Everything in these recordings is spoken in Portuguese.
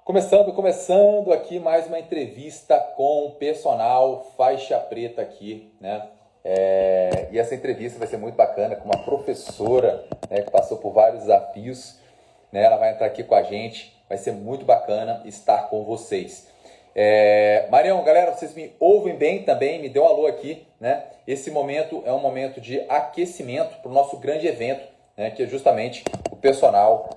Começando aqui mais uma entrevista com o personal faixa preta aqui, né? E essa entrevista vai ser muito bacana com uma professora, né, que passou por vários desafios, né? Ela vai entrar aqui com a gente, vai ser muito bacana estar com vocês. Marião, galera, vocês me ouvem bem também? Me dê um alô aqui, né? Esse momento é um momento de aquecimento para o nosso grande evento, né, que é justamente o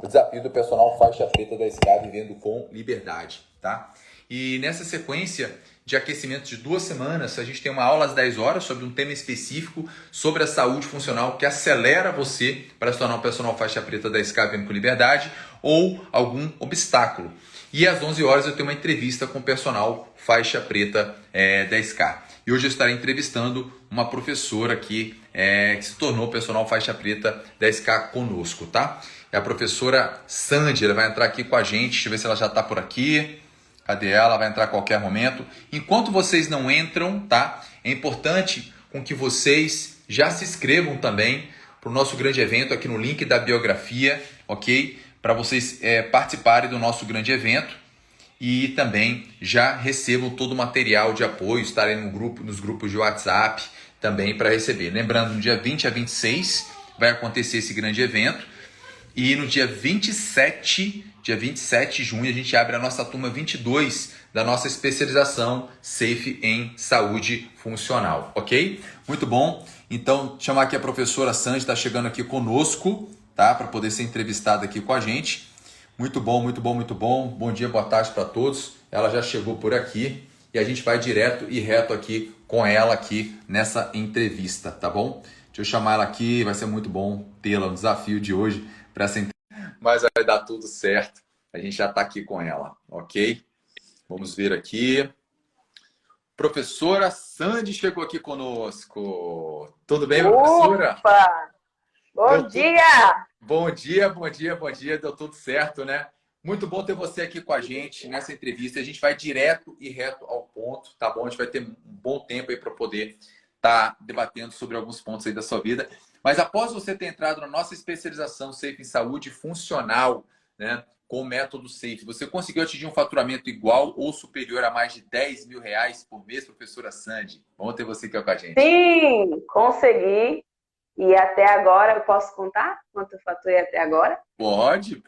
desafio do personal faixa preta da SK Vivendo com Liberdade, tá? E nessa sequência de aquecimento de 2 semanas, a gente tem uma aula às 10 horas sobre um tema específico sobre a saúde funcional que acelera você para se tornar um personal faixa preta da SK Vivendo com Liberdade ou algum obstáculo. E às 11 horas eu tenho uma entrevista com o personal faixa preta da SK. E hoje eu estarei entrevistando uma professora aqui que se tornou personal faixa preta da SK conosco, tá? É a professora Sandy, ela vai entrar aqui com a gente, deixa eu ver se ela já está por aqui. Cadê ela? Vai entrar a qualquer momento. Enquanto vocês não entram, tá? É importante com que vocês já se inscrevam também para o nosso grande evento aqui no link da biografia, ok? Para vocês participarem do nosso grande evento. E também já recebam todo o material de apoio, estarem nos grupos de WhatsApp também para receber. Lembrando, no dia 20 a 26 vai acontecer esse grande evento. E no dia 27 de junho, a gente abre a nossa turma 22 da nossa especialização Safe em Saúde Funcional, ok? Muito bom. Então, chamar aqui a professora Sandy, está chegando aqui conosco, tá? Para poder ser entrevistada aqui com a gente. Muito bom, muito bom, muito bom. Bom dia, boa tarde para todos. Ela já chegou por aqui e a gente vai direto e reto aqui com ela aqui nessa entrevista, tá bom? Deixa eu chamar ela aqui, vai ser muito bom tê-la no desafio de hoje para essa entrevista. Mas vai dar tudo certo. A gente já está aqui com ela, ok? Vamos ver aqui. Professora Sandy chegou aqui conosco. Tudo bem, professora? Opa! Bom dia! Bom dia, bom dia, bom dia. Deu tudo certo, né? Muito bom ter você aqui com a gente nessa entrevista. A gente vai direto e reto ao ponto, tá bom? A gente vai ter um bom tempo aí para poder estar debatendo sobre alguns pontos aí da sua vida. Mas após você ter entrado na nossa especialização Safe em Saúde Funcional, né, com o método Safe, você conseguiu atingir um faturamento igual ou superior a mais de R$ 10.000 por mês, professora Sandy? Vamos ter você aqui com a gente. Sim, consegui. E até agora, eu posso contar quanto eu faturei até agora? Pode.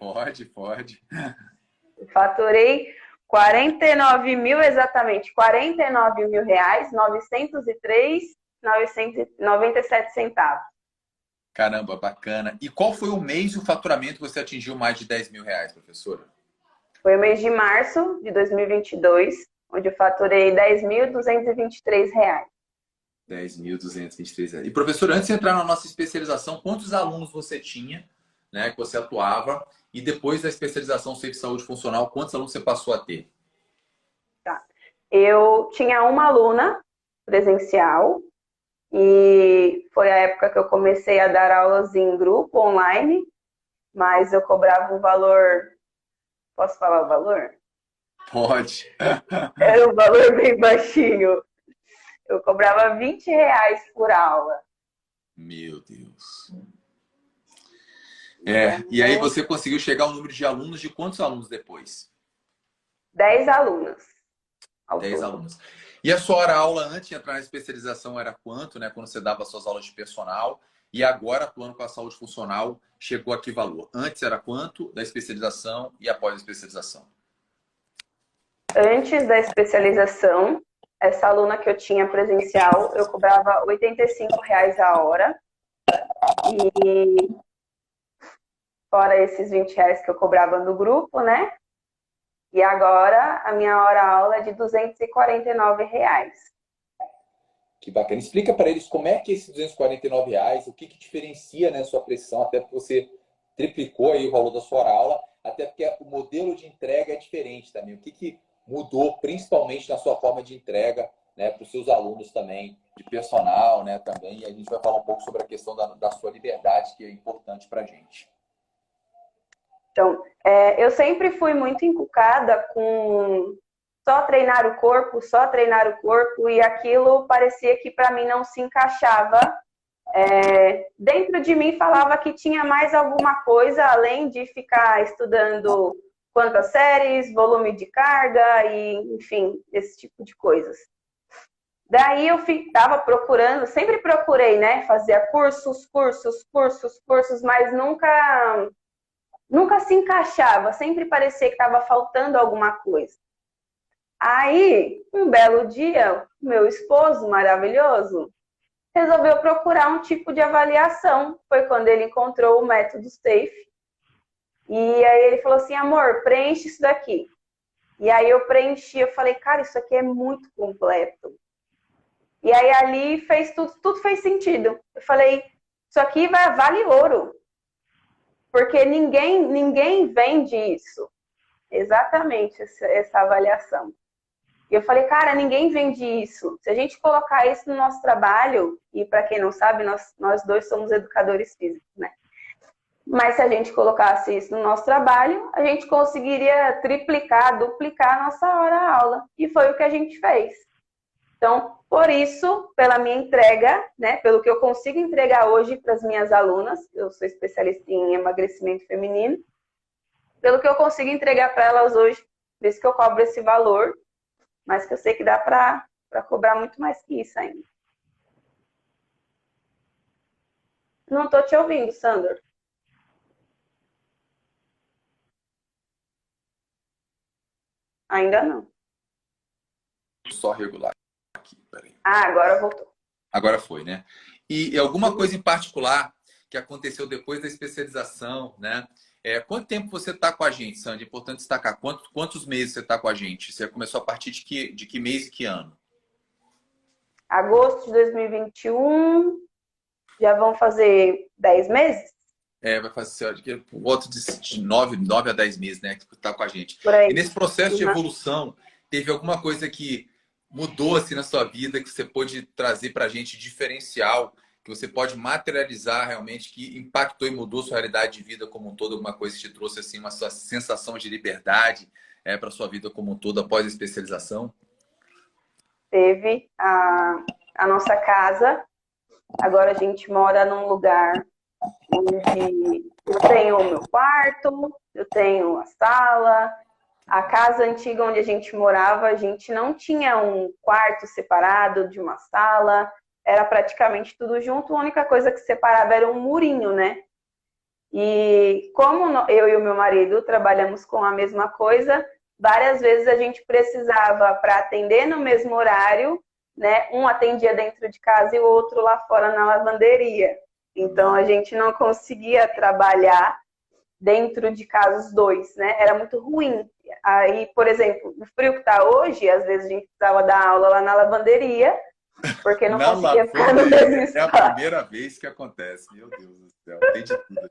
Eu faturei 49 mil, exatamente, R$ 49.000, 903,97 centavos. Caramba, bacana. E qual foi o mês e o faturamento que você atingiu mais de R$ 10.000, professora? Foi o mês de março de 2022, onde eu faturei R$ 10.223. R$ 10.223. E, professora, antes de entrar na nossa especialização, quantos alunos você tinha, né, que você atuava? E depois da especialização Safe Saúde Funcional, quantos alunos você passou a ter? Tá. Eu tinha uma aluna presencial e foi a época que eu comecei a dar aulas em grupo, online, mas eu cobrava um valor... Posso falar o valor? Pode. Era um valor bem baixinho. Eu cobrava R$ 20 por aula. Meu Deus. E aí você conseguiu chegar ao número de alunos de quantos alunos depois? 10 alunos. 10 alunos. E a sua hora-aula antes de entrar na especialização era quanto, né? Quando você dava suas aulas de personal. E agora, atuando com a saúde funcional, chegou a que valor? Antes era quanto da especialização e após a especialização? Antes da especialização, essa aluna que eu tinha presencial, eu cobrava R$ 85 a hora. E fora esses R$ 20 que eu cobrava no grupo, né? E agora a minha hora-aula é de R$ 249. Que bacana. Explica para eles como é que é esses R$ 249, o que diferencia, né, a sua pressão, até porque você triplicou aí o valor da sua hora-aula, até porque o modelo de entrega é diferente também. O que mudou, principalmente na sua forma de entrega, né, para os seus alunos também, de personal, né, também. E a gente vai falar um pouco sobre a questão da sua liberdade, que é importante para a gente. Então, eu sempre fui muito encucada com só treinar o corpo, e aquilo parecia que para mim não se encaixava. Dentro de mim falava que tinha mais alguma coisa, além de ficar estudando quantas séries, volume de carga e, enfim, esse tipo de coisas. Daí eu estava procurando, sempre procurei, né? Fazia cursos, mas nunca se encaixava. Sempre parecia que estava faltando alguma coisa. Aí, um belo dia, meu esposo maravilhoso resolveu procurar um tipo de avaliação. Foi quando ele encontrou o método SAFe. E aí ele falou assim, amor, preenche isso daqui. E aí eu preenchi, eu falei, cara, isso aqui é muito completo. E aí ali fez tudo fez sentido. Eu falei, isso aqui vale ouro. Porque ninguém vende isso. Exatamente essa avaliação. E eu falei, cara, ninguém vende isso. Se a gente colocar isso no nosso trabalho, e para quem não sabe, nós dois somos educadores físicos, né? Mas se a gente colocasse isso no nosso trabalho, a gente conseguiria triplicar, duplicar a nossa hora-aula. E foi o que a gente fez. Então, por isso, pela minha entrega, né, pelo que eu consigo entregar hoje para as minhas alunas, eu sou especialista em emagrecimento feminino, pelo que eu consigo entregar para elas hoje, por isso que eu cobro esse valor, mas que eu sei que dá para cobrar muito mais que isso ainda. Não estou te ouvindo, Sandor. Ainda não. Só regular aqui, peraí. Ah, agora voltou. Agora foi, né? E alguma coisa em particular que aconteceu depois da especialização, né? Quanto tempo você está com a gente, Sandy? É importante destacar. Quantos meses você está com a gente? Você começou a partir de que mês e que ano? Agosto de 2021. Já vão fazer 10 meses? Vai fazer por volta de 9 a 10 meses, né? Que está com a gente. Por aí. E nesse processo de evolução, teve alguma coisa que mudou assim na sua vida, que você pôde trazer para a gente diferencial, que você pode materializar realmente, que impactou e mudou sua realidade de vida como um todo, alguma coisa que te trouxe assim, uma sua sensação de liberdade para sua vida como um todo após a especialização? Teve a nossa casa. Agora a gente mora num lugar onde eu tenho o meu quarto, eu tenho a sala. A casa antiga onde a gente morava, a gente não tinha um quarto separado de uma sala, era praticamente tudo junto, a única coisa que separava era um murinho, né? E como eu e o meu marido trabalhamos com a mesma coisa, várias vezes a gente precisava, para atender no mesmo horário, né? Um atendia dentro de casa e o outro lá fora na lavanderia. Então a gente não conseguia trabalhar dentro de casa os dois, né? Era muito ruim. Aí, por exemplo, o frio que está hoje, às vezes a gente precisava dar aula lá na lavanderia, porque não conseguia ficar no mesmo espaço. É a primeira vez que acontece, meu Deus do céu, tem de tudo.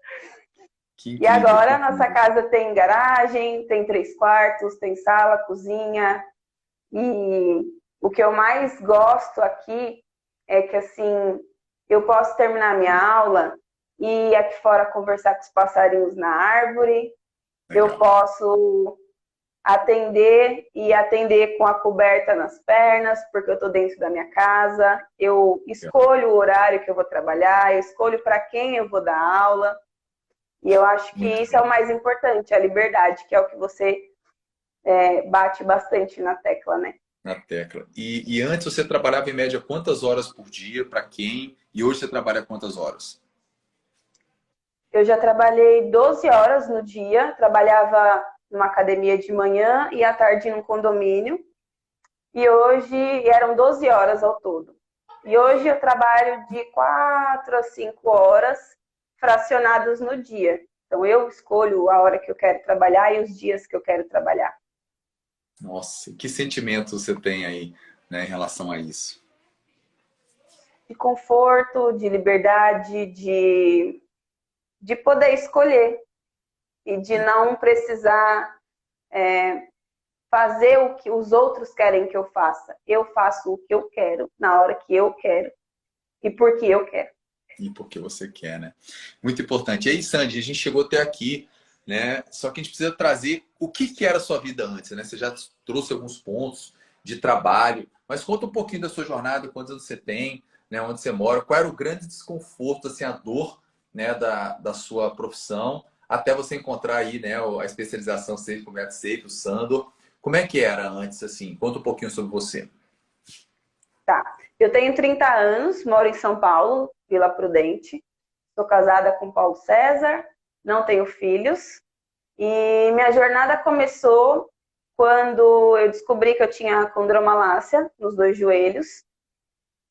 E agora a nossa casa tem garagem, tem 3 quartos, tem sala, cozinha. E o que eu mais gosto aqui é que, assim, eu posso terminar minha aula e ir aqui fora conversar com os passarinhos na árvore. Legal. Eu posso atender com a coberta nas pernas, porque eu estou dentro da minha casa. Eu escolho o horário que eu vou trabalhar, eu escolho para quem eu vou dar aula. E eu acho que isso é o mais importante, a liberdade, que é o que você bate bastante na tecla, né? Na tecla. E antes você trabalhava em média quantas horas por dia, para quem? E hoje você trabalha quantas horas? Eu já trabalhei 12 horas no dia, trabalhava numa academia de manhã e à tarde num condomínio. E hoje eram 12 horas ao todo. E hoje eu trabalho de 4 a 5 horas fracionados no dia. Então eu escolho a hora que eu quero trabalhar e os dias que eu quero trabalhar. Nossa, que sentimento você tem aí, né, em relação a isso? De conforto, de liberdade, de poder escolher e de não precisar fazer o que os outros querem que eu faça. Eu faço o que eu quero, na hora que eu quero e porque eu quero. E porque você quer, né? Muito importante. E aí, Sandy, a gente chegou até aqui, né? Só que a gente precisa trazer o que era a sua vida antes, né? Você já trouxe alguns pontos de trabalho, mas conta um pouquinho da sua jornada, quantos anos você tem, né? Onde você mora, qual era o grande desconforto, assim, a dor, né? Da sua profissão, até você encontrar aí, né, a especialização Safe com método Safe, o Sandor. Como é que era antes, assim? Conta um pouquinho sobre você. Tá. Eu tenho 30 anos, moro em São Paulo, Vila Prudente. Sou casada com Paulo César, não tenho filhos. E minha jornada começou quando eu descobri que eu tinha condromalácia nos 2 joelhos.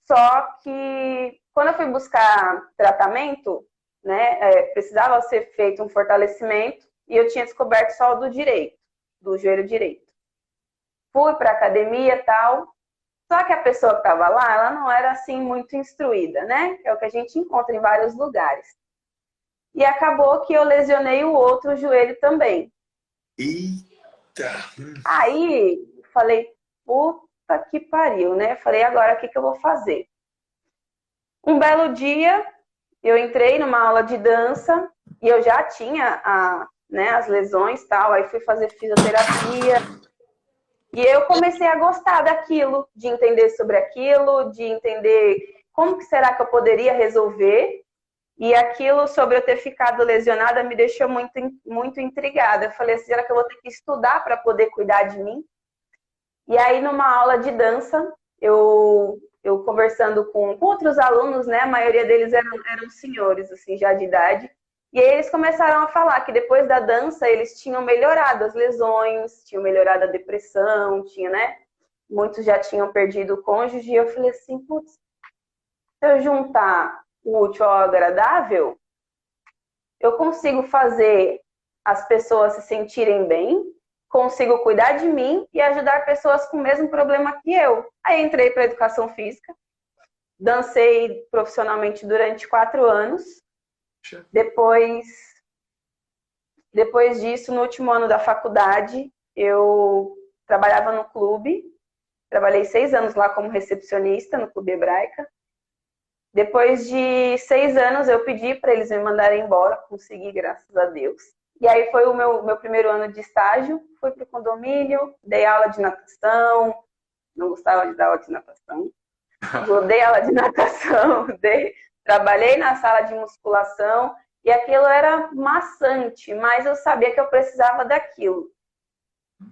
Só que quando eu fui buscar tratamento, né, precisava ser feito um fortalecimento e eu tinha descoberto só o do direito, do joelho direito. Fui para academia e tal, só que a pessoa que estava lá, ela não era assim muito instruída, né? É o que a gente encontra em vários lugares. E acabou que eu lesionei o outro joelho também. Eita! Aí, falei, puta que pariu, né? Falei, agora o que eu vou fazer? Um belo dia, eu entrei numa aula de dança e eu já tinha né, as lesões e tal, aí fui fazer fisioterapia. E eu comecei a gostar daquilo, de entender sobre aquilo, de entender como que será que eu poderia resolver. E aquilo sobre eu ter ficado lesionada me deixou muito, muito intrigada. Eu falei assim, será que eu vou ter que estudar para poder cuidar de mim? E aí, numa aula de dança, eu conversando com outros alunos, né? A maioria deles eram senhores, assim, já de idade. E aí eles começaram a falar que depois da dança eles tinham melhorado as lesões, tinham melhorado a depressão, tinha, né? Muitos já tinham perdido o cônjuge. E eu falei assim, putz, se eu juntar o útil ao agradável, eu consigo fazer as pessoas se sentirem bem, consigo cuidar de mim e ajudar pessoas com o mesmo problema que eu. Aí entrei para educação física, dancei profissionalmente durante 4 anos. Depois disso, no último ano da faculdade, eu trabalhava no clube, trabalhei 6 anos lá como recepcionista no Clube Hebraica. Depois de 6 anos, eu pedi para eles me mandarem embora, consegui, graças a Deus. E aí foi o meu primeiro ano de estágio, fui para o condomínio, dei aula de natação, não gostava de dar aula de natação, dei aula de natação, trabalhei na sala de musculação, e aquilo era maçante, mas eu sabia que eu precisava daquilo.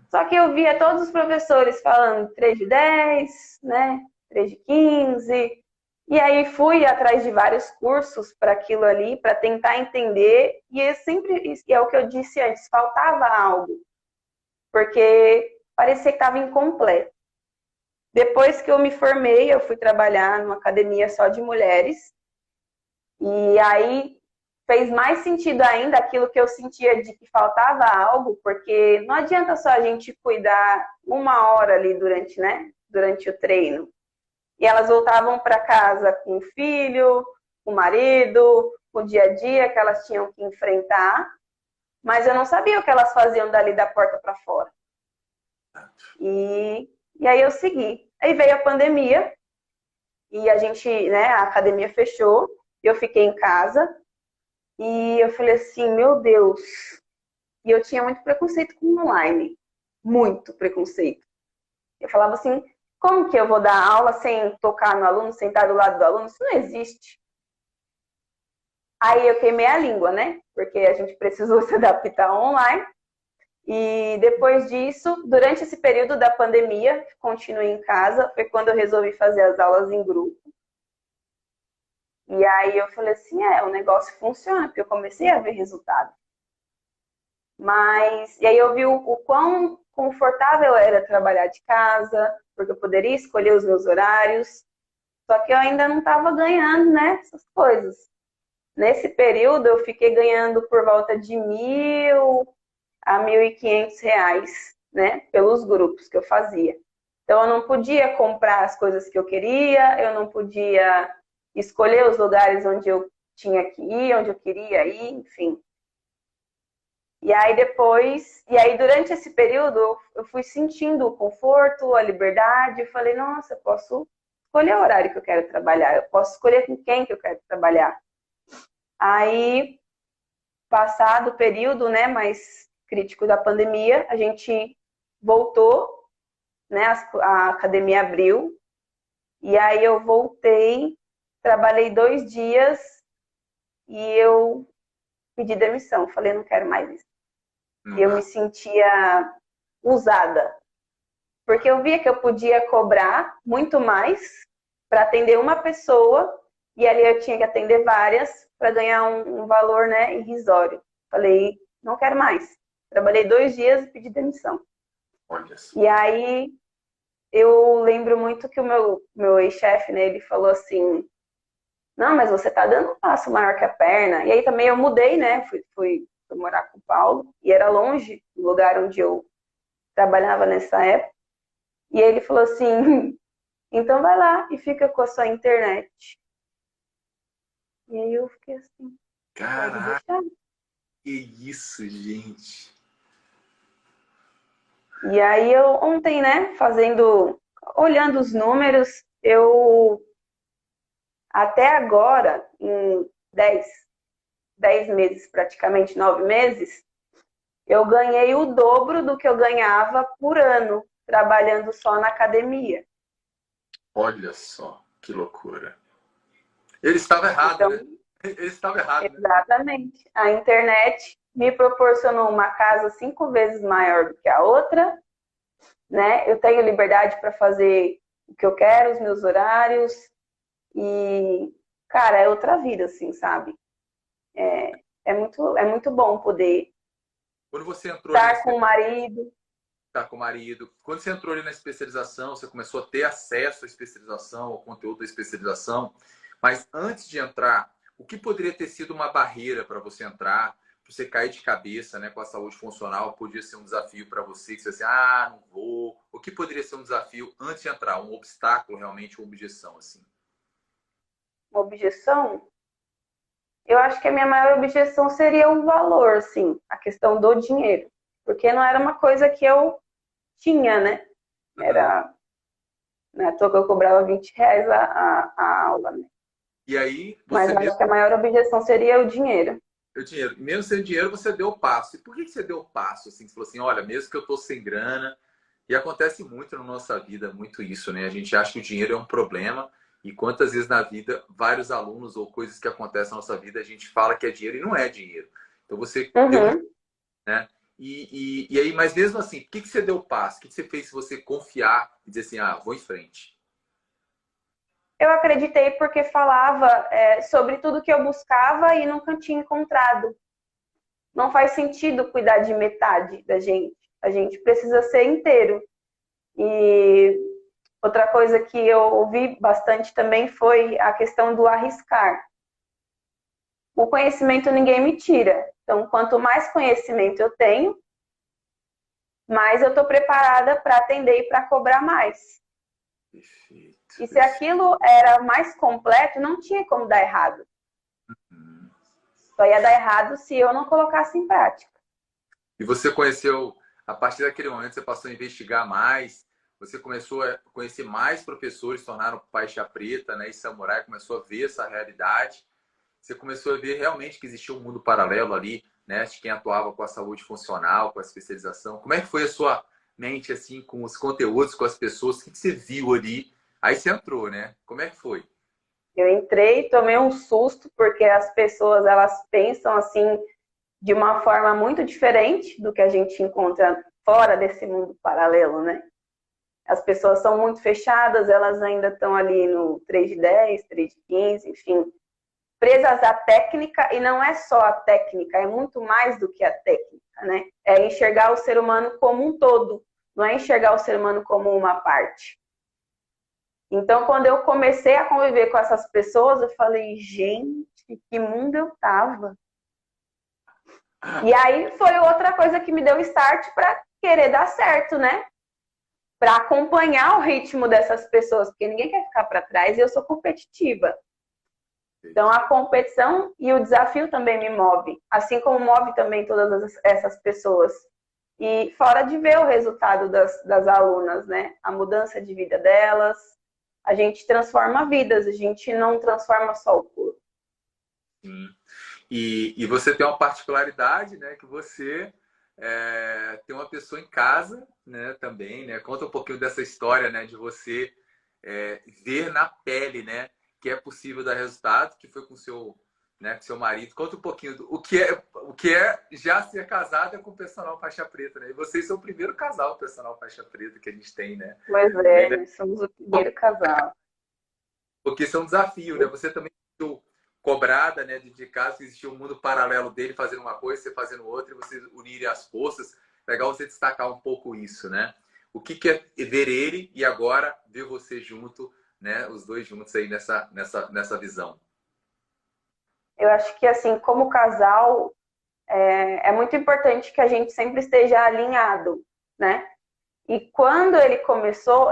Só que eu via todos os professores falando 3 de 10, né, 3 de 15, e aí fui atrás de vários cursos para aquilo ali, para tentar entender, e é o que eu disse antes, faltava algo, porque parecia que estava incompleto. Depois que eu me formei, eu fui trabalhar numa academia só de mulheres, e aí fez mais sentido ainda aquilo que eu sentia de que faltava algo, porque não adianta só a gente cuidar 1 hora ali durante o treino. E elas voltavam para casa com o filho, com o marido, com o dia a dia que elas tinham que enfrentar, mas eu não sabia o que elas faziam dali da porta para fora. E aí eu segui. Aí veio a pandemia e a academia fechou, eu fiquei em casa e eu falei assim, meu Deus. E eu tinha muito preconceito com online, muito preconceito. Eu falava assim, como que eu vou dar aula sem tocar no aluno, sentar do lado do aluno? Isso não existe. Aí eu queimei a língua, né? Porque a gente precisou se adaptar online. E depois disso, durante esse período da pandemia, continuei em casa, foi quando eu resolvi fazer as aulas em grupo. E aí eu falei assim, o negócio funciona, porque eu comecei a ver resultado. E aí eu vi o quão confortável era trabalhar de casa, porque eu poderia escolher os meus horários, só que eu ainda não estava ganhando, né, essas coisas. Nesse período eu fiquei ganhando por volta de R$ 1.000 a R$ 1.500, né, pelos grupos que eu fazia. Então eu não podia comprar as coisas que eu queria, eu não podia escolher os lugares onde eu tinha que ir, onde eu queria ir, enfim. E aí durante esse período eu fui sentindo o conforto, a liberdade, eu falei, nossa, eu posso escolher o horário que eu quero trabalhar, eu posso escolher com quem que eu quero trabalhar. Aí, passado o período, né, mais crítico da pandemia, a gente voltou, né, a academia abriu, e aí eu voltei, trabalhei 2 dias e eu pedi demissão. Falei, não quero mais isso. E eu me sentia usada. Porque eu via que eu podia cobrar muito mais para atender uma pessoa e ali eu tinha que atender várias para ganhar um valor, né, irrisório. Falei, não quero mais. Trabalhei 2 dias e pedi demissão. Olha só. E aí eu lembro muito que o meu ex-chefe, né, ele falou assim, não, mas você tá dando um passo maior que a perna. E aí também eu mudei, né, fui morar com o Paulo e era longe do lugar onde eu trabalhava nessa época. E ele falou assim, então vai lá e fica com a sua internet. E aí eu fiquei assim, pode Caraca, deixar. que isso, gente. E aí eu ontem, né, olhando os números, eu até agora, em 10 meses, praticamente 9 meses, eu ganhei o dobro do que eu ganhava por ano, trabalhando só na academia. Olha só, que loucura. Ele estava errado, Então, né? Ele estava errado, né? exatamente, a internet me proporcionou uma casa 5 vezes maior do que a outra, né? Eu tenho liberdade para fazer o que eu quero, os meus horários, e, cara, é outra vida, assim, sabe? É muito bom poder Quando você entrou ali na estar com o marido. tá com o marido, quando você entrou ali na especialização, você começou a ter acesso à especialização, ao conteúdo da especialização, mas antes de entrar, o que poderia ter sido uma barreira para você entrar, para você cair de cabeça, né, com a saúde funcional, podia ser um desafio para você, que você assim, ah, não vou. O que poderia ser um desafio antes de entrar, um obstáculo realmente, uma objeção assim? Uma objeção? Eu acho que a minha maior objeção seria o valor, assim, a questão do dinheiro. Porque não era uma coisa que eu tinha, né? Uhum. Era, não é à toa que eu cobrava R$ 20 a aula, né? E aí, Mas você eu acho mesmo que a maior objeção seria o dinheiro. o dinheiro, mesmo sem dinheiro, você deu o passo. E por que você deu o passo? Assim, você falou assim, olha, mesmo que eu tô sem grana, e acontece muito na nossa vida, muito isso, né? A gente acha que o dinheiro é um problema, e quantas vezes na vida, vários alunos ou coisas que acontecem na nossa vida, a gente fala que é dinheiro e não é dinheiro. Então você deu um, Uhum. né? E aí, mas mesmo assim, por que você deu o passo? O que você fez se você confiar e dizer assim, ah, vou em frente? Eu acreditei porque falava sobre tudo que eu buscava e nunca tinha encontrado. Não faz sentido cuidar de metade da gente. A gente precisa ser inteiro. E outra coisa que eu ouvi bastante também foi a questão do arriscar. O conhecimento ninguém me tira. Então, quanto mais conhecimento eu tenho, mais eu estou preparada para atender e para cobrar mais. Perfeito, E se perfeito. aquilo era mais completo, não tinha como dar errado. Só ia dar errado se eu não colocasse em prática. E você conheceu, a partir daquele momento, você passou a investigar mais, você começou a conhecer mais professores, se tornaram faixa preta, né, e samurai, começou a ver essa realidade. Você começou a ver realmente que existia um mundo paralelo ali, né, de quem atuava com a saúde funcional, com a especialização. Como é que foi a sua mente, assim, com os conteúdos, com as pessoas? O que você viu ali? Aí você entrou, né? Como é que foi? Eu entrei, tomei um susto, porque as pessoas elas pensam assim de uma forma muito diferente do que a gente encontra fora desse mundo paralelo, né? As pessoas são muito fechadas, elas ainda estão ali no 3 de 10, 3 de 15, enfim, presas à técnica, e não é só a técnica, é muito mais do que a técnica, né? É enxergar o ser humano como um todo, não é enxergar o ser humano como uma parte. Então, quando eu comecei a conviver com essas pessoas, eu falei, gente, que mundo eu tava. E aí foi outra coisa que me deu start para querer dar certo, né? Para acompanhar o ritmo dessas pessoas, porque ninguém quer ficar para trás e eu sou competitiva. Então a competição e o desafio também me move, assim como move também todas essas pessoas. E fora de ver o resultado das alunas, né? A mudança de vida delas, a gente transforma vidas, a gente não transforma só o corpo. Sim. E você tem uma particularidade, né? Que você tem uma pessoa em casa, né? Também, né? Conta um pouquinho dessa história, né? De você ver na pele, né? Que é possível dar resultado, que foi com seu né, com seu marido. Conta um pouquinho o que é já ser casada com o personal faixa preta, né? E vocês são o primeiro casal personal faixa preta que a gente tem, né? Pois Também, é, né? nós somos o primeiro casal. Porque isso é um desafio, né? Você também ficou cobrada, né, de caso que existia um mundo paralelo dele fazendo uma coisa, você fazendo outra, e vocês unirem as forças. Legal você destacar um pouco isso, né? O que é ver ele e agora ver você junto, né? Os dois juntos aí nessa visão. Eu acho que, assim, como casal, é muito importante que a gente sempre esteja alinhado, né? E quando ele começou,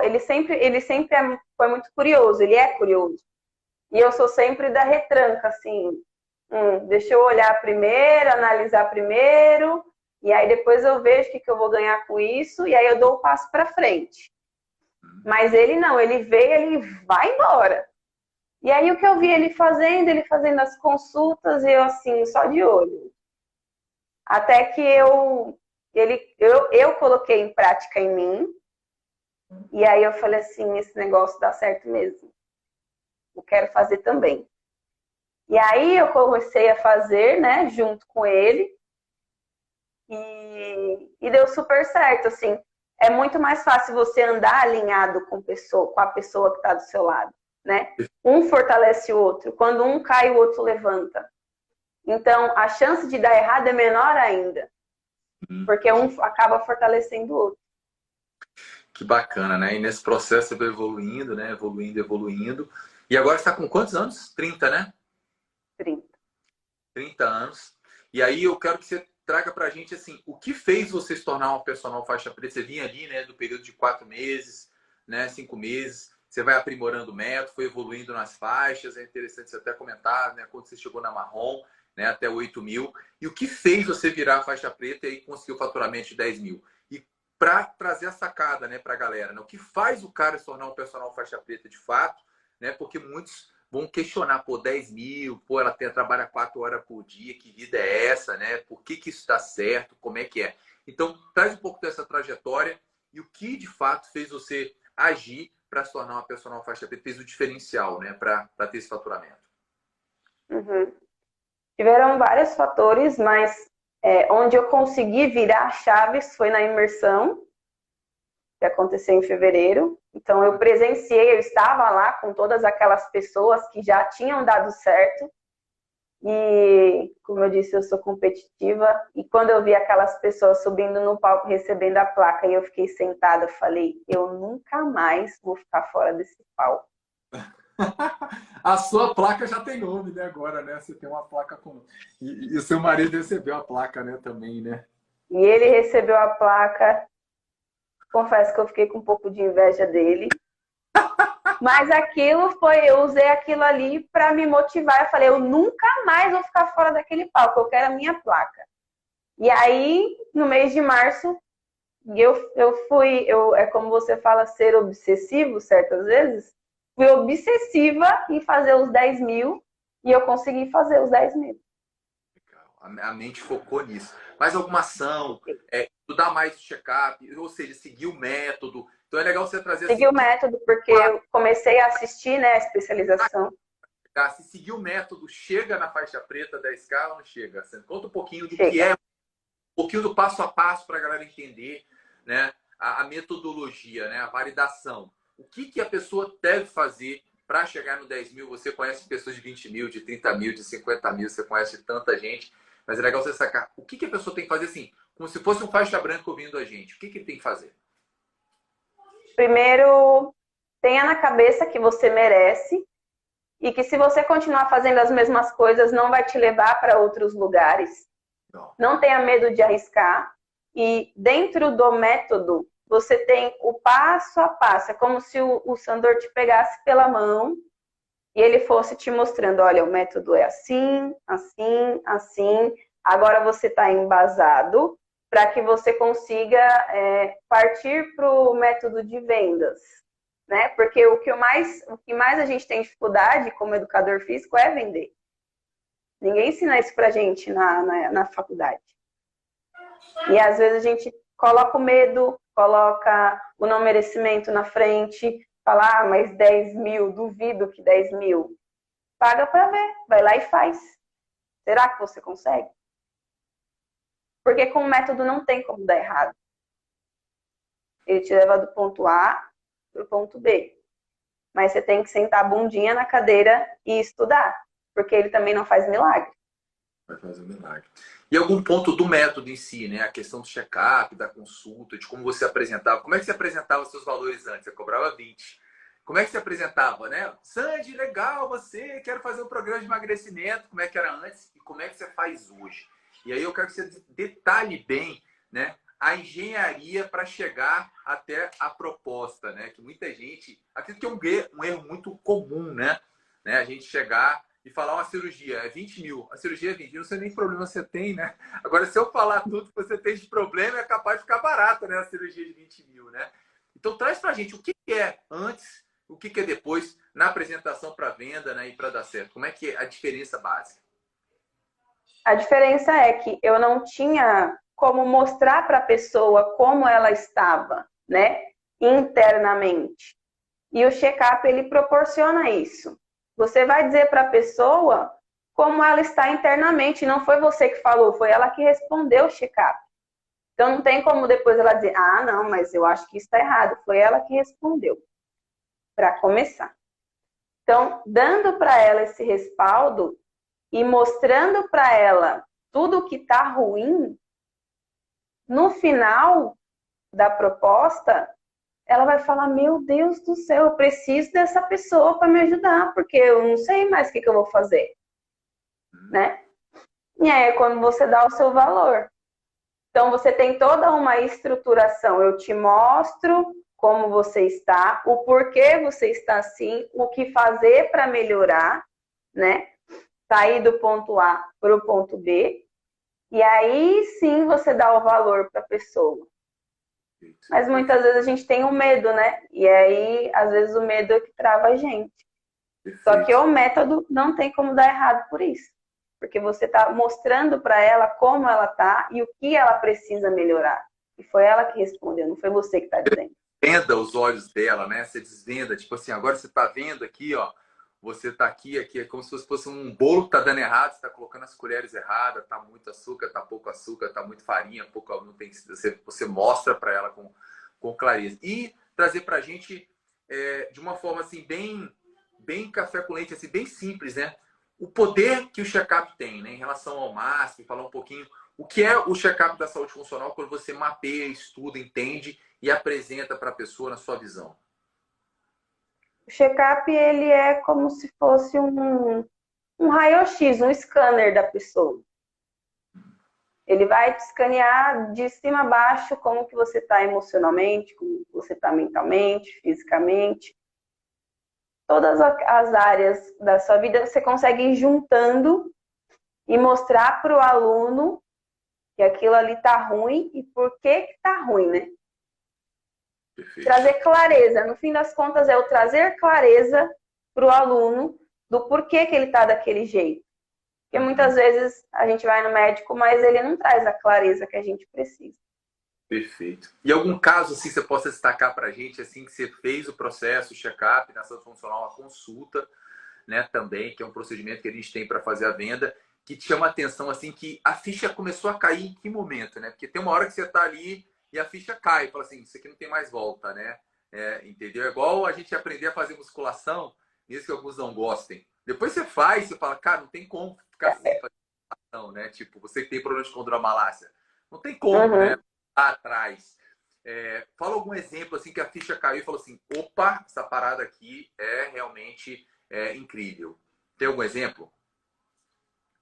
foi muito curioso, ele é curioso. E eu sou sempre da retranca, assim, deixa eu olhar primeiro, analisar primeiro, e aí depois eu vejo o que eu vou ganhar com isso, e aí eu dou o passo para frente. Mas ele não, ele veio, ele vai embora. E aí o que eu vi ele fazendo as consultas, e eu assim, só de olho. Até que eu coloquei em prática em mim, e aí eu falei assim, esse negócio dá certo mesmo. Eu quero fazer também. E aí eu comecei a fazer, né, junto com ele, e deu super certo, assim. É muito mais fácil você andar alinhado com a pessoa que está do seu lado, né? Um fortalece o outro. Quando um cai, o outro levanta. Então, a chance de dar errado é menor ainda, porque um acaba fortalecendo o outro. Que bacana, né? E nesse processo você vai evoluindo, né? Evoluindo. E agora você está com quantos anos? 30, né? 30. 30 anos. E aí eu quero que você traga pra gente, assim, o que fez você se tornar uma personal faixa preta? Você vinha ali, né, do período de 4 meses, né, 5 meses. Você vai aprimorando o método, foi evoluindo nas faixas. É interessante você até comentar, né, quando você chegou na marrom, né, até 8.000. E o que fez você virar faixa preta e conseguir o faturamento de 10.000? E para trazer a sacada, né, para a galera, né, o que faz o cara se tornar um personal faixa preta de fato, né, porque muitos vão questionar, pô, 10.000, pô, ela trabalha 4 horas por dia, que vida é essa, né? Por que isso está certo? Como é que é? Então, traz um pouco dessa trajetória e o que de fato fez você agir para se tornar uma personal faixa preta, fez o diferencial, né, para ter esse faturamento. Uhum. Tiveram vários fatores, mas onde eu consegui virar chaves foi na imersão, que aconteceu em fevereiro. Então, eu presenciei, eu estava lá com todas aquelas pessoas que já tinham dado certo. E, como eu disse, eu sou competitiva. E quando eu vi aquelas pessoas subindo no palco, recebendo a placa, e eu fiquei sentada, eu falei, eu nunca mais vou ficar fora desse palco. A sua placa já tem nome, né? Agora, né? Você tem uma placa com... E o seu marido recebeu a placa, né? Também, né? E ele recebeu a placa. Confesso que eu fiquei com um pouco de inveja dele. Mas eu usei aquilo ali para me motivar. Eu falei, eu nunca mais vou ficar fora daquele palco, eu quero a minha placa. E aí, no mês de março, é como você fala, ser obsessivo certas vezes. Fui obsessiva em fazer os 10.000 e eu consegui fazer os 10.000. A mente focou nisso. Mais alguma ação, estudar mais o check-up, ou seja, seguir o método. Então é legal você trazer Segui o método, porque eu comecei a assistir, né, a especialização. Se seguir o método, chega na faixa preta da escala ou não chega? Você conta um pouquinho do Chega. que é, um pouquinho do passo a passo para a galera entender, né, a metodologia, né, a validação. O que a pessoa deve fazer para chegar no 10.000? Você conhece pessoas de 20.000, de 30.000, de 50.000, você conhece tanta gente. Mas é legal você sacar o que a pessoa tem que fazer assim, como se fosse um faixa branca ouvindo a gente. O que ele tem que fazer? Primeiro, tenha na cabeça que você merece e que se você continuar fazendo as mesmas coisas, não vai te levar para outros lugares. Não tenha medo de arriscar. E dentro do método, você tem o passo a passo. É como se o Sandor te pegasse pela mão e ele fosse te mostrando, olha, o método é assim, assim, assim. Agora você está embasado para que você consiga partir para o método de vendas, né? Porque o que mais a gente tem dificuldade como educador físico é vender. Ninguém ensina isso pra gente na faculdade. E às vezes a gente coloca o medo, coloca o não merecimento na frente, fala, mas 10.000, duvido que 10.000. Paga pra ver, vai lá e faz. Será que você consegue? Porque com o método não tem como dar errado. Ele te leva do ponto A para o ponto B. Mas você tem que sentar a bundinha na cadeira e estudar. Porque ele também não faz milagre. Vai fazer um milagre. E algum ponto do método em si, né? A questão do check-up, da consulta, de como você apresentava. Como é que você apresentava os seus valores antes? Você cobrava 20. Como é que você apresentava, né? Sandy, legal, você, quero fazer um programa de emagrecimento. Como é que era antes e como é que você faz hoje? E aí eu quero que você detalhe bem, né? A engenharia para chegar até a proposta, né? Que muita gente... Acredito que é um erro muito comum, né? A gente chegar e falar uma cirurgia é 20 mil, a cirurgia é 20 mil, não sei nem que problema você tem, né? Agora, se eu falar tudo que você tem de problema, é capaz de ficar barato, né? A cirurgia de 20 mil, né? Então, traz pra gente o que é antes, o que é depois, na apresentação para venda, né? E para dar certo. Como é que é a diferença básica? A diferença é que eu não tinha como mostrar para a pessoa como ela estava, né? Internamente. E o check-up, ele proporciona isso. Você vai dizer para a pessoa como ela está internamente. Não foi você que falou, foi ela que respondeu o check-up. Então, não tem como depois ela dizer, ah, não, mas eu acho que isso está errado. Foi ela que respondeu, para começar. Então, dando para ela esse respaldo e mostrando para ela tudo que está ruim, no final da proposta, ela vai falar, meu Deus do céu, eu preciso dessa pessoa para me ajudar, porque eu não sei mais o que eu vou fazer, né? E aí é quando você dá o seu valor. Então, você tem toda uma estruturação. Eu te mostro como você está, o porquê você está assim, o que fazer para melhorar, né? Sair do ponto A para o ponto B. E aí sim você dá o valor para a pessoa. Mas muitas vezes a gente tem um medo, né? E aí, às vezes, o medo é que trava a gente. Perfeito. Só que o método não tem como dar errado por isso. Porque você está mostrando para ela como ela está e o que ela precisa melhorar. E foi ela que respondeu, não foi você que está dizendo. Venda os olhos dela, né? Você desvenda, tipo assim, agora você tá vendo aqui, ó. Você tá aqui, é como se fosse um bolo que tá dando errado, você tá colocando as colheres erradas, tá muito açúcar, tá pouco açúcar, tá muito farinha, pouco não tem. Você mostra para ela com clareza. E trazer pra gente de uma forma assim, bem café com leite, assim, bem simples, né? O poder que o check-up tem, né? Em relação ao MASP, falar um pouquinho o que é o check-up da saúde funcional quando você mapeia, estuda, entende e apresenta para a pessoa na sua visão. O check-up, ele é como se fosse um raio-x, um scanner da pessoa. Ele vai te escanear de cima a baixo como que você está emocionalmente, como você está mentalmente, fisicamente. Todas as áreas da sua vida você consegue ir juntando e mostrar para o aluno que aquilo ali está ruim e por que está ruim, né? Perfeito. Trazer clareza. No fim das contas, é o trazer clareza para o aluno do porquê que ele está daquele jeito. Porque muitas vezes a gente vai no médico, mas ele não traz a clareza que a gente precisa. Perfeito. E algum caso assim você possa destacar para a gente, assim, que você fez o processo, o check-up, na saúde funcional, a consulta, né, também, que é um procedimento que a gente tem para fazer a venda, que te chama a atenção, assim, que a ficha começou a cair em que momento, né? Porque tem uma hora que você está ali e a ficha cai, fala assim, isso aqui não tem mais volta, né? Entendeu? É igual a gente aprender a fazer musculação, mesmo que alguns não gostem. Depois você faz, você fala, cara, não tem como ficar sem fazer musculação, né? Tipo, você que tem problema de condromalácia. Não tem como, né? Lá atrás. Fala algum exemplo, assim, que a ficha caiu e falou assim, opa, essa parada aqui é realmente incrível. Tem algum exemplo?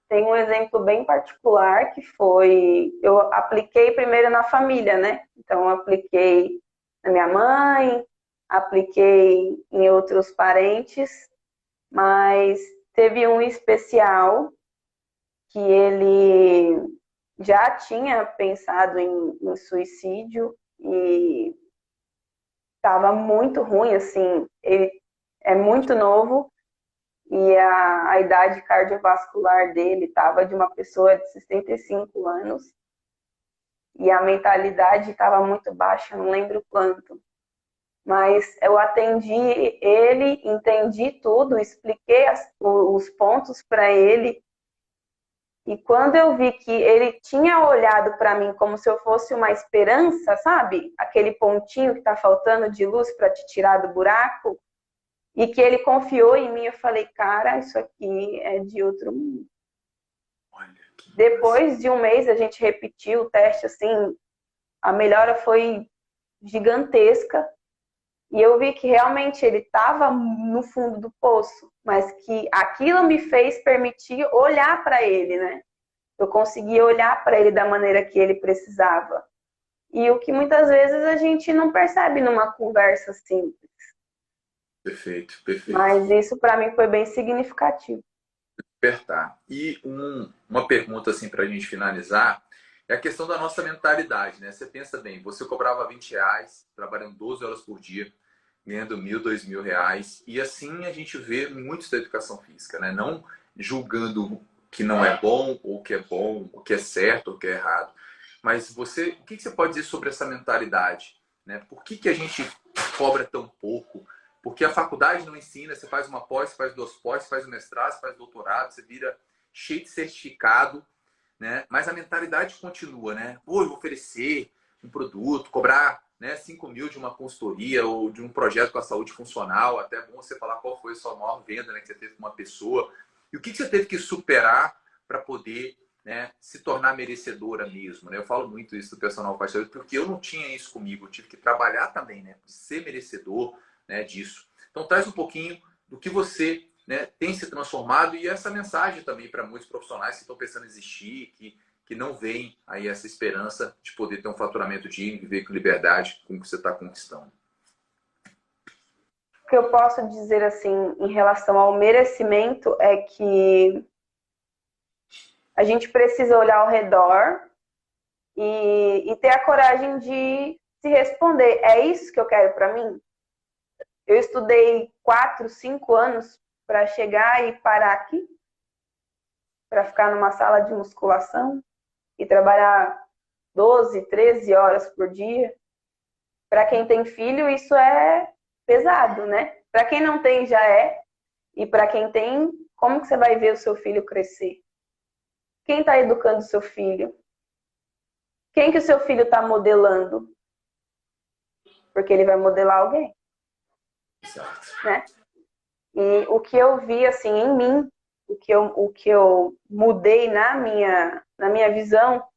Tem um exemplo bem particular que foi... Eu apliquei primeiro na família, né? Então, eu apliquei na minha mãe, apliquei em outros parentes, mas teve um especial que ele já tinha pensado em suicídio e estava muito ruim, assim, ele é muito novo e a idade cardiovascular dele estava de uma pessoa de 65 anos e a mentalidade estava muito baixa, não lembro quanto. Mas eu atendi ele, entendi tudo, expliquei os pontos para ele E quando eu vi que ele tinha olhado para mim como se eu fosse uma esperança, sabe? Aquele pontinho que está faltando de luz para te tirar do buraco, e que ele confiou em mim, eu falei, cara, isso aqui é de outro mundo. Olha que Depois de um mês a gente repetiu o teste, assim, a melhora foi gigantesca. E eu vi que realmente ele estava no fundo do poço, mas que aquilo me fez permitir olhar para ele, né? Eu conseguia olhar para ele da maneira que ele precisava. E o que muitas vezes a gente não percebe numa conversa simples. perfeito, perfeito. Mas isso para mim foi bem significativo. Despertar. E uma pergunta assim para a gente finalizar é a questão da nossa mentalidade, né? Você pensa bem, você cobrava R$ 20, trabalhando 12 horas por dia, ganhando R$ 1.000, R$ 2.000, e assim a gente vê muitos da educação física, né? Não julgando que não é bom, ou que é bom, o que é certo, ou o que é errado. Mas você, o que você pode dizer sobre essa mentalidade, né? Por que a gente cobra tão pouco? Porque a faculdade não ensina, você faz uma pós, você faz 2 pós, você faz um mestrado, você faz doutorado, você vira cheio de certificado, né? Mas a mentalidade continua, né? Pô, eu vou oferecer um produto, cobrar, né, 5 mil de uma consultoria ou de um projeto com a saúde funcional. Até é bom você falar qual foi a sua maior venda, né, que você teve com uma pessoa. E o que você teve que superar para poder, né, se tornar merecedora mesmo, né? Eu falo muito isso do personal faz saúde porque eu não tinha isso comigo. Eu tive que trabalhar também, né, de ser merecedor, né, disso. Então traz um pouquinho do que você, né, tem se transformado e essa mensagem também para muitos profissionais que estão pensando em existir, que não veem aí essa esperança de poder ter um faturamento digno, viver com liberdade com o que você está conquistando. O que eu posso dizer assim em relação ao merecimento é que a gente precisa olhar ao redor e ter a coragem de se responder, é isso que eu quero para mim? Eu estudei 4, 5 anos para chegar e parar aqui, para ficar numa sala de musculação e trabalhar 12, 13 horas por dia. Para quem tem filho, isso é pesado, né? Para quem não tem, já é. E para quem tem, como que você vai ver o seu filho crescer? Quem está educando o seu filho? Quem que o seu filho está modelando? Porque ele vai modelar alguém. Exato. Né? E o que eu vi assim em mim, o que eu mudei na minha visão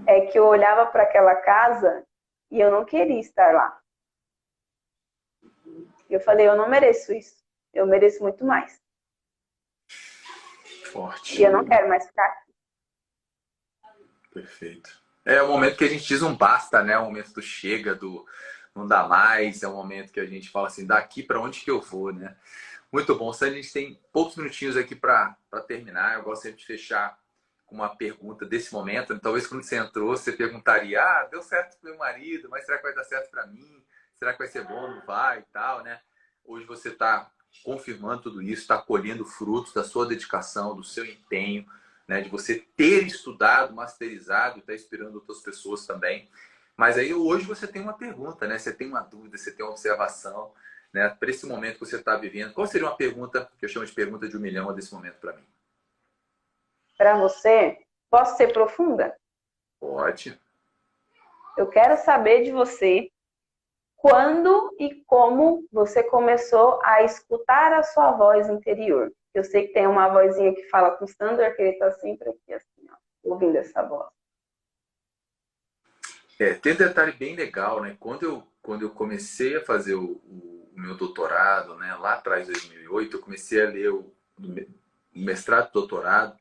é que eu olhava para aquela casa e eu não queria estar lá. Eu falei, eu não mereço isso. Eu mereço muito mais. Forte. E eu não quero mais ficar aqui. Perfeito. É o momento que a gente diz um basta, né? É o momento do chega, do não dá mais. É o momento que a gente fala assim, daqui para onde que eu vou, né? Muito bom. Se a gente tem poucos minutinhos aqui para terminar, eu gosto sempre de fechar com uma pergunta desse momento. Talvez quando você entrou, você perguntaria, deu certo pro meu marido, mas será que vai dar certo para mim? Será que vai ser bom? Não vai e tal, né? Hoje você está confirmando tudo isso, está colhendo frutos da sua dedicação, do seu empenho, né, de você ter estudado, masterizado e está inspirando outras pessoas também. Mas aí hoje você tem uma pergunta, né? Você tem uma dúvida, você tem uma observação, né? Para esse momento que você está vivendo. Qual seria uma pergunta, que eu chamo de pergunta de 1 milhão desse momento para mim? Para você, posso ser profunda? Pode. Eu quero saber de você quando e como você começou a escutar a sua voz interior. Eu sei que tem uma vozinha que fala com o Sandor, que ele está sempre aqui, assim, ó, ouvindo essa voz. Tem um detalhe bem legal, né? Quando eu comecei a fazer o meu doutorado, né, lá atrás, em 2008, eu comecei a ler o mestrado e doutorado,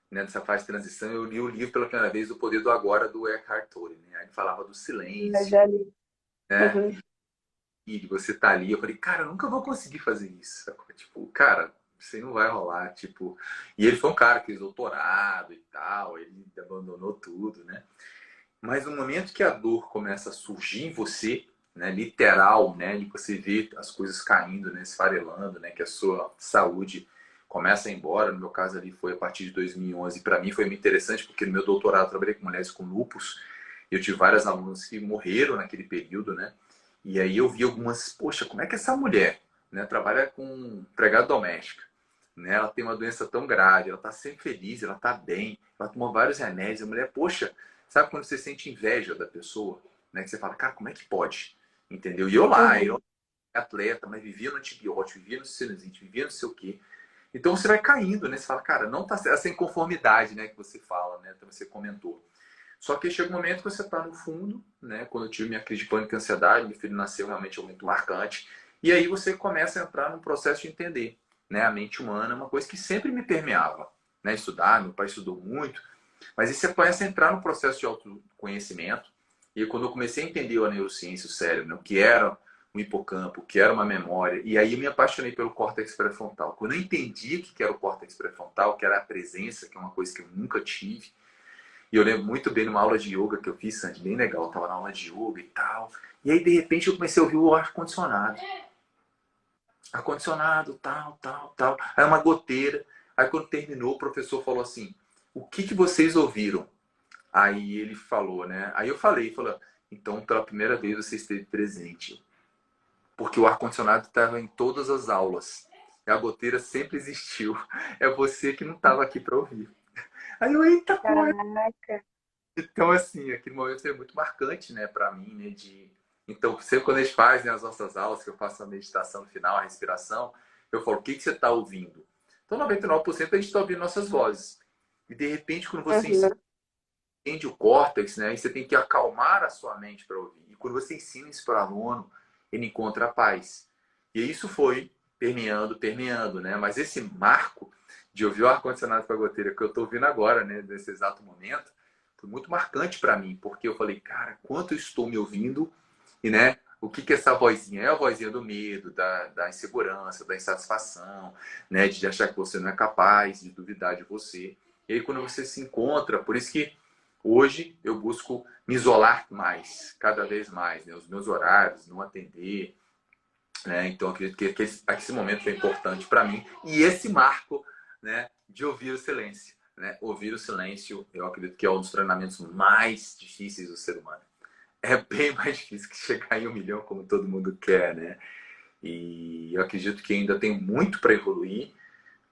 né, nessa fase de transição, eu li o livro pela primeira vez, O Poder do Agora, do Eckhart Tolle. Né? Ele falava do silêncio, Eu já li. né? Uhum. E você tá ali, eu falei, cara, eu nunca vou conseguir fazer isso. Sacou? Tipo, cara, isso aí não vai rolar, tipo... E ele foi um cara que fez doutorado e tal, ele abandonou tudo, né? Mas no momento que a dor começa a surgir em você, né, literal, né, e você vê as coisas caindo, né, esfarelando, né, que a sua saúde começa a ir embora, no meu caso ali foi a partir de 2011, para mim foi muito interessante, porque no meu doutorado eu trabalhei com mulheres com lúpus, e eu tive várias alunas que morreram naquele período, né, e aí eu vi algumas, poxa, como é que essa mulher, né, trabalha com empregada doméstica, né? Ela tem uma doença tão grave, ela tá sempre feliz, ela tá bem, ela tomou vários remédios. A mulher, poxa, sabe quando você sente inveja da pessoa, né? Que você fala, cara, como é que pode? Entendeu? E eu lá, eu atleta, mas vivia no antibiótico, vivia no sinusite, vivia não sei o quê. Então você vai caindo, né? Você fala, cara, não tá essa inconformidade, né? Que você fala, né? Então você comentou. Só que chega um momento que você está no fundo, né? Quando eu tive minha crise de pânico e ansiedade, meu filho nasceu realmente muito marcante. E aí você começa a entrar num processo de entender, né? A mente humana é uma coisa que sempre me permeava, né? Estudar, meu pai estudou muito, mas aí você começa a entrar no processo de autoconhecimento. E quando eu comecei a entender a neurociência, o cérebro, né? O que era um hipocampo, o que era uma memória, e aí eu me apaixonei pelo córtex pré-frontal. Quando eu entendi o que era o córtex pré-frontal, que era a presença, que é uma coisa que eu nunca tive. E eu lembro muito bem numa aula de yoga que eu fiz, Sandy, bem legal. Eu tava na aula de yoga e tal. E aí, de repente, eu comecei a ouvir o ar-condicionado. Ar-condicionado, tal, tal, tal. Aí uma goteira. Aí quando terminou, o professor falou assim, o que que vocês ouviram? Aí ele falou, né? Aí eu falou, então pela primeira vez você esteve presente. Porque o ar-condicionado estava em todas as aulas. E a goteira sempre existiu. É você que não estava aqui para ouvir. Aí eu, eita, pô. Caraca. Então, assim, aquele momento foi muito marcante, né, para mim, né, de... Então, sempre quando a gente faz, né, as nossas aulas, que eu faço a meditação no final, a respiração, eu falo, o que que você está ouvindo? Então, 99% a gente está ouvindo nossas vozes. E, de repente, quando você Uhum. entende o córtex, né, aí você tem que acalmar a sua mente para ouvir. E quando você ensina isso para o aluno, ele encontra a paz. E isso foi permeando, né? Mas esse marco de ouvir o ar-condicionado com a goteira que eu estou ouvindo agora, né, nesse exato momento, foi muito marcante para mim, porque eu falei, cara, quanto eu estou me ouvindo e, né, o que que essa vozinha é? A vozinha do medo, da insegurança, da insatisfação, né, de achar que você não é capaz, de duvidar de você. E aí quando você se encontra, por isso que hoje eu busco me isolar mais, cada vez mais, né, os meus horários, não atender, né? Então eu acredito que esse momento foi importante para mim e esse marco, né, de ouvir o silêncio, né? Ouvir o silêncio, eu acredito que é um dos treinamentos mais difíceis do ser humano. É bem mais difícil que chegar em 1 milhão como todo mundo quer, né? E eu acredito que ainda tem muito para evoluir,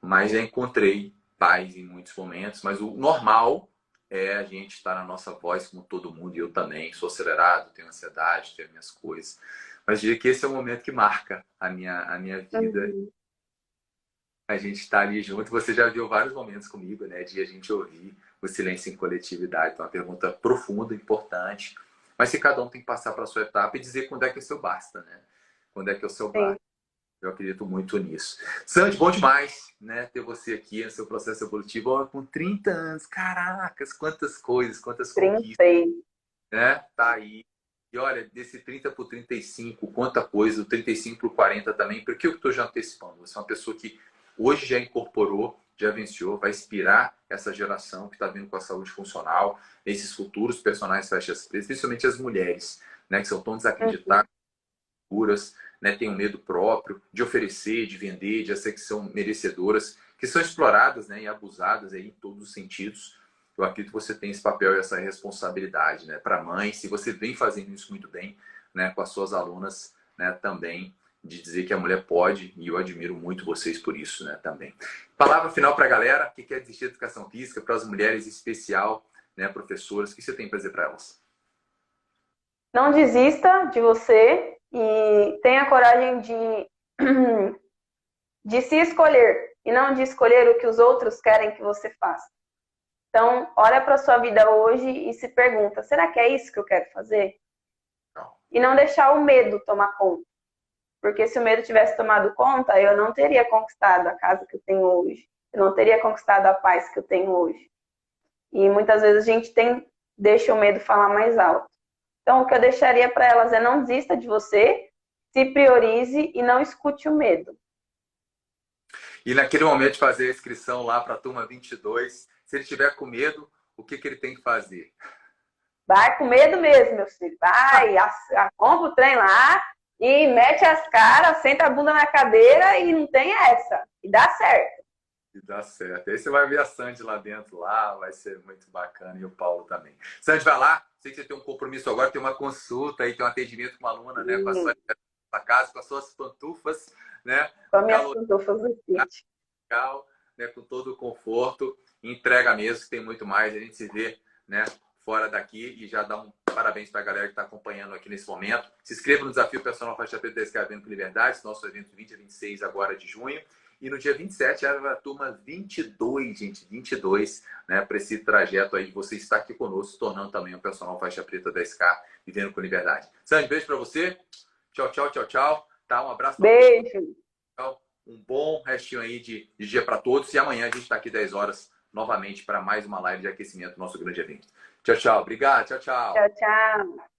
mas já encontrei paz em muitos momentos. Mas o normal é a gente estar na nossa voz, como todo mundo, e eu também. Sou acelerado, tenho ansiedade, tenho minhas coisas. Mas diria que esse é o momento que marca a minha vida. Uhum. A gente está ali junto. Você já viu vários momentos comigo, né? De a gente ouvir o silêncio em coletividade. Então, é uma pergunta profunda, importante. Mas que cada um tem que passar para a sua etapa e dizer quando é que é o seu basta, né? Quando é que é o seu Sim. basta. Eu acredito muito nisso. Sandy, bom demais, né? Ter você aqui no seu processo evolutivo. Ó, com 30 anos, caracas, quantas coisas, quantas conquistas, 36. né? Tá aí. E olha, desse 30 para o 35, quanta coisa, do 35 para o 40 também, porque eu estou já antecipando. Você é uma pessoa que hoje já incorporou, já venceu, vai inspirar essa geração que está vindo com a saúde funcional, esses futuros personagens faixas pretas, principalmente as mulheres, né? Que são tão Uhum. desacreditadas, seguras, né, têm um medo próprio de oferecer, de vender, de achar que são merecedoras, que são exploradas, né, e abusadas aí em todos os sentidos. Eu acredito que você tem esse papel e essa responsabilidade, né, para mãe, se você vem fazendo isso muito bem, né, com as suas alunas, né, também, de dizer que a mulher pode, e eu admiro muito vocês por isso, né, também. Palavra final para a galera que quer desistir da educação física, para as mulheres em especial, né, professoras, o que você tem para dizer para elas? Não desista de você e tenha coragem de se escolher e não de escolher o que os outros querem que você faça. Então, olha para a sua vida hoje e se pergunta, será que é isso que eu quero fazer? E não deixar o medo tomar conta. Porque se o medo tivesse tomado conta, eu não teria conquistado a casa que eu tenho hoje. Eu não teria conquistado a paz que eu tenho hoje. E muitas vezes a gente deixa o medo falar mais alto. Então, o que eu deixaria para elas é não desista de você, se priorize e não escute o medo. E naquele momento de fazer a inscrição lá para a turma 22, se ele tiver com medo, o que, que ele tem que fazer? Vai com medo mesmo, meu filho. Vai, compra o trem lá e mete as caras, senta a bunda na cadeira e não tem essa. E dá certo. E dá certo. Aí você vai ver a Sandy lá dentro, lá, vai ser muito bacana. E o Paulo também. Sandy, vai lá. Sei que você tem um compromisso agora, tem uma consulta aí, tem um atendimento com uma aluna, né? Com a sua casa, com as suas pantufas, né? Com as O minhas calor. pantufas do Fit. legal, né, com todo o conforto. Entrega mesmo, que tem muito mais. A gente se vê, né, fora daqui e já dá um parabéns para a galera que está acompanhando aqui nesse momento. Se inscreva no Desafio Personal Faixa Preta da SK Vendo com Liberdade, nosso evento 20 a 26 agora de junho. E no dia 27 era a turma 22, gente, 22, né, para esse trajeto aí de você estar aqui conosco, tornando também um personal faixa preta da SK Vivendo com Liberdade. Sandy, beijo para você. Tchau, tchau, tchau, tchau. Tá, um abraço para você. Beijo. Um bom restinho aí de dia para todos. E amanhã a gente está aqui 10 horas novamente para mais uma live de aquecimento do nosso grande evento. Tchau, tchau. Obrigado. Tchau, tchau. Tchau, tchau.